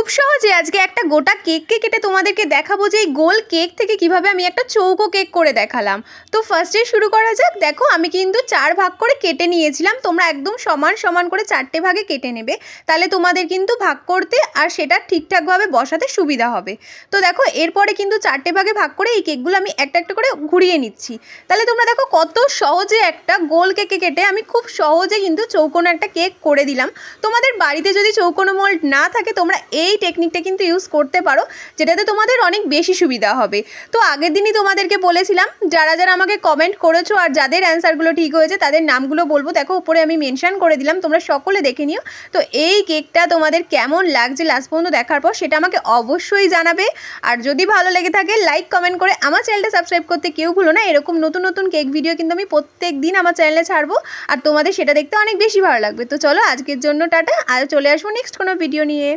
খুব সহজে আজকে একটা গোটা কেককে কেটে তোমাদেরকে দেখাবো যে এই গোল কেক থেকে কিভাবে আমি একটা চৌকো কেক করে দেখালাম। তো ফার্স্টে শুরু করা যাক। দেখো আমি কিন্তু 4 ভাগ করে কেটে নিয়েছিলাম, তোমরা একদম সমান সমান করে 4টে ভাগে কেটে নেবে, তাহলে তোমাদের কিন্তু ভাগ করতে আর সেটা ঠিকঠাকভাবে বসাতে সুবিধা হবে। তো দেখো এরপরে কিন্তু 4টে ভাগে ভাগ করে এই কেকগুলো আমি একটা একটা করে ঘুরিয়ে নিচ্ছি। তাহলে তোমরা দেখো কত সহজে একটা গোল কেকে কেটে আমি খুব সহজে কিন্তু চৌকোনো একটা কেক করে দিলাম। তোমাদের বাড়িতে যদি চৌকোনো মোল্ড না থাকে তোমরা এই টেকনিকটা কিন্তু ইউজ করতে পারো, যেটাতে তোমাদের অনেক বেশি সুবিধা হবে। তো আগের দিনই তোমাদেরকে বলেছিলাম, যারা যারা আমাকে কমেন্ট করেছো আর যাদের অ্যান্সারগুলো ঠিক হয়েছে তাদের নামগুলো বলবো। দেখো উপরে আমি মেনশন করে দিলাম, তোমরা সকলে দেখে নিও। তো এই কেকটা তোমাদের কেমন লাগছে লাস্ট পর্যন্ত দেখার পর সেটা আমাকে অবশ্যই জানাবে। আর যদি ভালো লেগে থাকে লাইক কমেন্ট করে আমার চ্যানেলটা সাবস্ক্রাইব করতে কেউ ভুলো না। এরকম নতুন নতুন কেক ভিডিও কিন্তু আমি প্রত্যেক দিন আমার চ্যানেলে ছাড়বো, আর তোমাদের সেটা দেখতে অনেক বেশি ভালো লাগবে। তো চলো আজকের জন্য টাটা, আর চলে আসবো নেক্সট কোনো ভিডিও নিয়ে।